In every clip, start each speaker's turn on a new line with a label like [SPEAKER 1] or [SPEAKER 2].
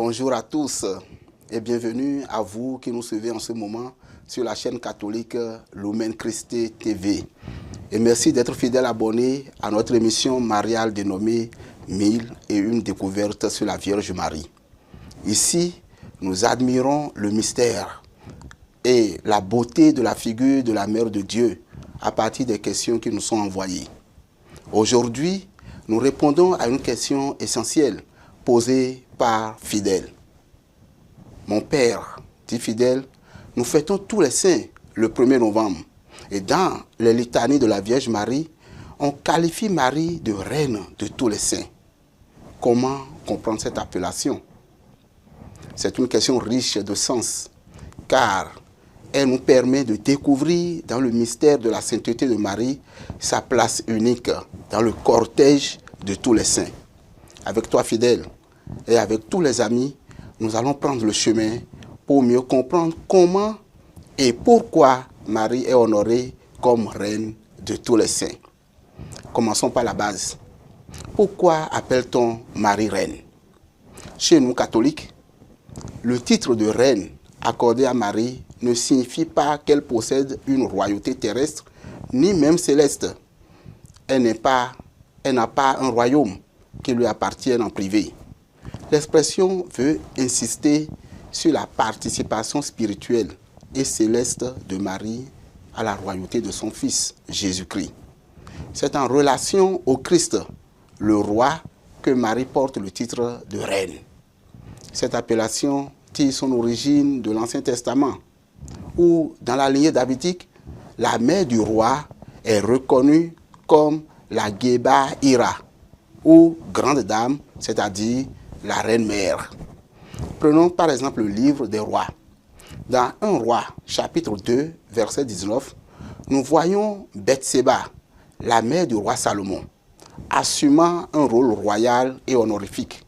[SPEAKER 1] Bonjour à tous et bienvenue à vous qui nous suivez en ce moment sur la chaîne catholique Lumen Christi TV. Et merci d'être fidèle abonné à notre émission mariale dénommée 1001 découvertes sur la Vierge Marie. Ici, nous admirons le mystère et la beauté de la figure de la Mère de Dieu à partir des questions qui nous sont envoyées. Aujourd'hui, nous répondons à une question essentielle posée par Fidèle. Mon père, dit Fidèle, nous fêtons tous les saints le 1er novembre. Et dans les litanies de la Vierge Marie, on qualifie Marie de reine de tous les saints. Comment comprendre cette appellation? C'est une question riche de sens, car elle nous permet de découvrir dans le mystère de la sainteté de Marie sa place unique dans le cortège de tous les saints. Avec toi, Fidèle, et avec tous les amis, nous allons prendre le chemin pour mieux comprendre comment et pourquoi Marie est honorée comme reine de tous les saints. Commençons par la base. Pourquoi appelle-t-on Marie reine? Chez nous, catholiques, le titre de reine accordé à Marie ne signifie pas qu'elle possède une royauté terrestre, ni même céleste. Elle n'a pas un royaume qui lui appartienne en privé. L'expression veut insister sur la participation spirituelle et céleste de Marie à la royauté de son Fils, Jésus-Christ. C'est en relation au Christ, le roi, que Marie porte le titre de reine. Cette appellation tire son origine de l'Ancien Testament, où dans la lignée davidique, la mère du roi est reconnue comme la Geba Ira, ou grande dame, c'est-à-dire la reine-mère. Prenons par exemple le livre des rois. Dans 1 roi, chapitre 2, verset 19, nous voyons Bethséba, la mère du roi Salomon, assumant un rôle royal et honorifique.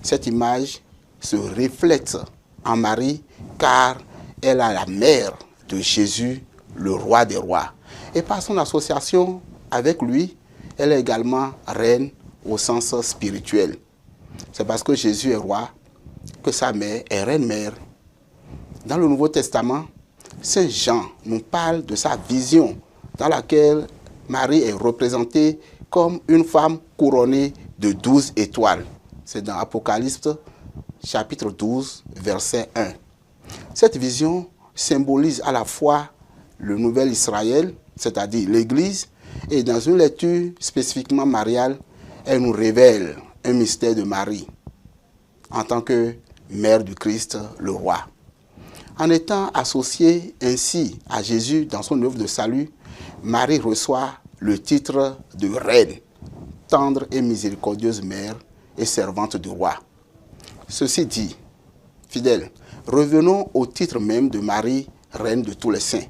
[SPEAKER 1] Cette image se reflète en Marie car elle est la mère de Jésus, le roi des rois. Et par son association avec lui, elle est également reine au sens spirituel. C'est parce que Jésus est roi que sa mère est reine-mère. Dans le Nouveau Testament, Saint Jean nous parle de sa vision dans laquelle Marie est représentée comme une femme couronnée de 12 étoiles. C'est dans Apocalypse chapitre 12, verset 1. Cette vision symbolise à la fois le nouvel Israël, c'est-à-dire l'Église, et dans une lecture spécifiquement mariale, elle nous révèle un mystère de Marie en tant que mère du Christ, le roi. En étant associée ainsi à Jésus dans son œuvre de salut, Marie reçoit le titre de reine, tendre et miséricordieuse mère et servante du roi. Ceci dit, Fidèle, revenons au titre même de Marie, reine de tous les saints.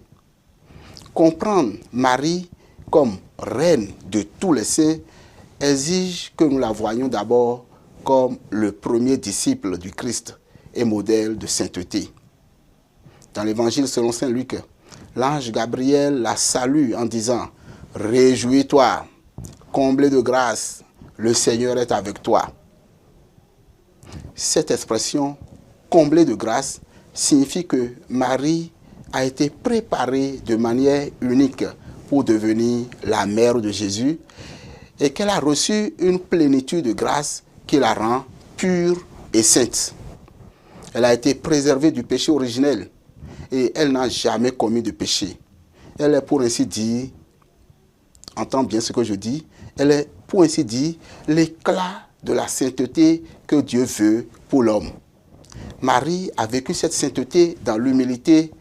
[SPEAKER 1] Comprendre Marie comme reine de tous les saints exige que nous la voyions d'abord comme le premier disciple du Christ et modèle de sainteté. Dans l'évangile selon saint Luc, l'ange Gabriel la salue en disant « Réjouis-toi, comblée de grâce, le Seigneur est avec toi ». Cette expression « comblée de grâce » signifie que Marie a été préparée de manière unique pour devenir la mère de Jésus et qu'elle a reçu une plénitude de grâce qui la rend pure et sainte. Elle a été préservée du péché originel et elle n'a jamais commis de péché. Elle est pour ainsi dire, entends bien ce que je dis, elle est pour ainsi dire l'éclat de la sainteté que Dieu veut pour l'homme. Marie a vécu cette sainteté dans l'humilité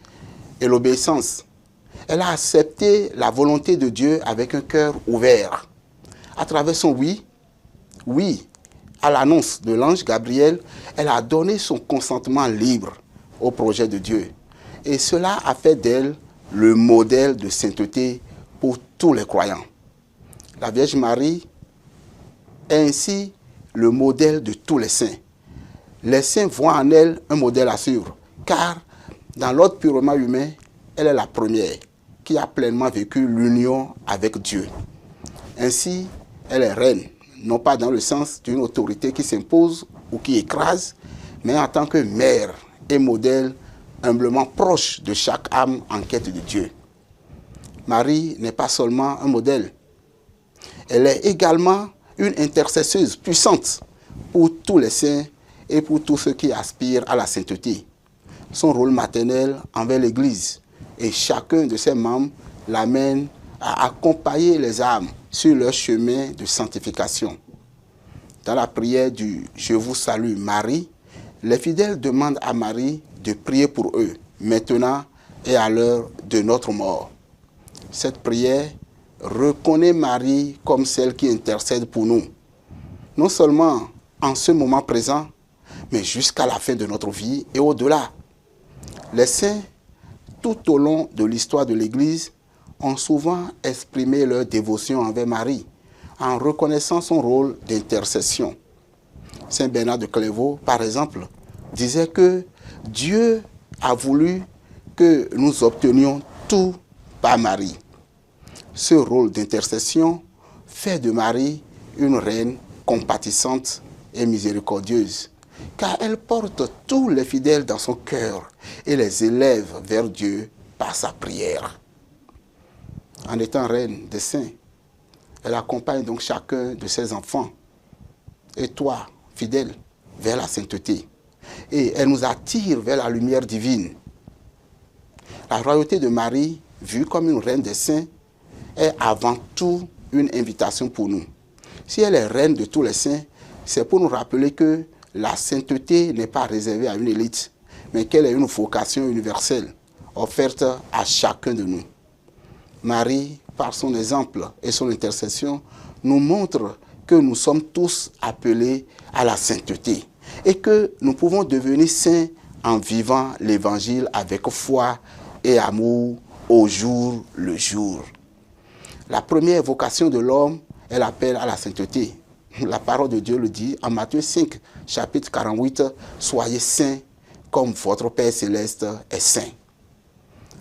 [SPEAKER 1] et l'obéissance. Elle a accepté la volonté de Dieu avec un cœur ouvert. À travers son oui, à l'annonce de l'ange Gabriel, elle a donné son consentement libre au projet de Dieu. Et cela a fait d'elle le modèle de sainteté pour tous les croyants. La Vierge Marie est ainsi le modèle de tous les saints. Les saints voient en elle un modèle à suivre, car dans l'ordre purement humain, elle est la première qui a pleinement vécu l'union avec Dieu. Ainsi, elle est reine, non pas dans le sens d'une autorité qui s'impose ou qui écrase, mais en tant que mère et modèle humblement proche de chaque âme en quête de Dieu. Marie n'est pas seulement un modèle, elle est également une intercesseuse puissante pour tous les saints et pour tous ceux qui aspirent à la sainteté. Son rôle maternel envers l'Église et chacun de ses membres l'amène à accompagner les âmes sur leur chemin de sanctification. Dans la prière du « Je vous salue Marie », les fidèles demandent à Marie de prier pour eux, maintenant et à l'heure de notre mort. Cette prière reconnaît Marie comme celle qui intercède pour nous, non seulement en ce moment présent, mais jusqu'à la fin de notre vie et au-delà. Les saints, tout au long de l'histoire de l'Église, ont souvent exprimé leur dévotion envers Marie, en reconnaissant son rôle d'intercession. Saint Bernard de Clairvaux, par exemple, disait que Dieu a voulu que nous obtenions tout par Marie. Ce rôle d'intercession fait de Marie une reine compatissante et miséricordieuse, car elle porte tous les fidèles dans son cœur et les élève vers Dieu par sa prière. En étant reine des saints, elle accompagne donc chacun de ses enfants, et toi, fidèle, vers la sainteté. Et elle nous attire vers la lumière divine. La royauté de Marie, vue comme une reine des saints, est avant tout une invitation pour nous. Si elle est reine de tous les saints, c'est pour nous rappeler que la sainteté n'est pas réservée à une élite, mais qu'elle est une vocation universelle, offerte à chacun de nous. Marie, par son exemple et son intercession, nous montre que nous sommes tous appelés à la sainteté et que nous pouvons devenir saints en vivant l'évangile avec foi et amour au jour le jour. La première vocation de l'homme est l'appel à la sainteté. La parole de Dieu le dit en Matthieu 5, chapitre 48, « Soyez saints comme votre Père céleste est saint ».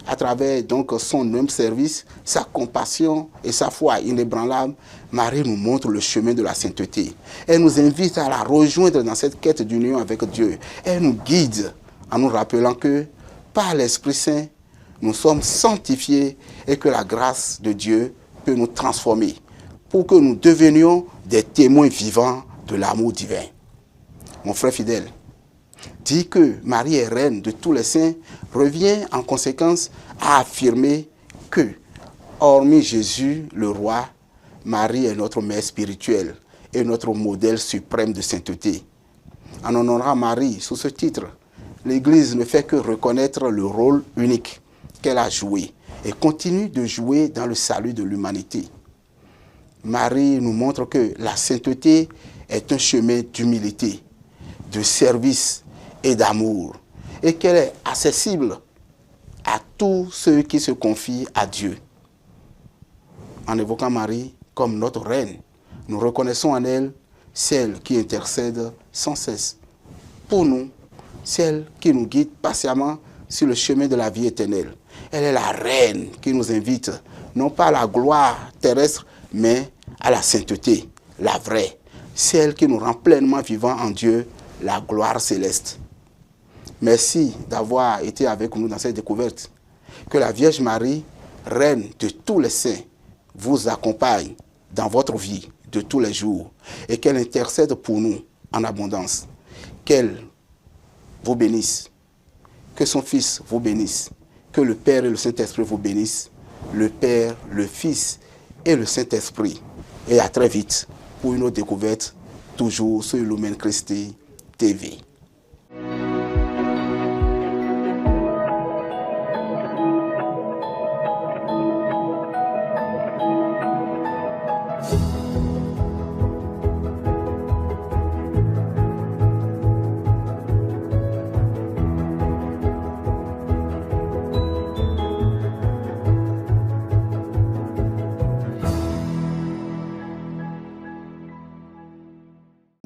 [SPEAKER 1] À travers donc son humble service, sa compassion et sa foi inébranlable, Marie nous montre le chemin de la sainteté. Elle nous invite à la rejoindre dans cette quête d'union avec Dieu. Elle nous guide en nous rappelant que par l'Esprit Saint, nous sommes sanctifiés et que la grâce de Dieu peut nous transformer pour que nous devenions des témoins vivants de l'amour divin. Mon frère fidèle, dire que Marie est reine de tous les saints revient en conséquence à affirmer que, hormis Jésus le roi, Marie est notre mère spirituelle et notre modèle suprême de sainteté. En honorant Marie sous ce titre, l'Église ne fait que reconnaître le rôle unique qu'elle a joué et continue de jouer dans le salut de l'humanité. Marie nous montre que la sainteté est un chemin d'humilité, de service et d'amour, et qu'elle est accessible à tous ceux qui se confient à Dieu. En évoquant Marie comme notre reine, nous reconnaissons en elle celle qui intercède sans cesse pour nous, celle qui nous guide patiemment sur le chemin de la vie éternelle. Elle est la reine qui nous invite, non pas à la gloire terrestre, mais à la sainteté, la vraie, celle qui nous rend pleinement vivants en Dieu, la gloire céleste. Merci d'avoir été avec nous dans cette découverte. Que la Vierge Marie, reine de tous les saints, vous accompagne dans votre vie de tous les jours et qu'elle intercède pour nous en abondance. Qu'elle vous bénisse, que son Fils vous bénisse, que le Père et le Saint-Esprit vous bénissent, le Père, le Fils et le Saint-Esprit. Et à très vite pour une autre découverte, toujours sur Lumen Christi TV.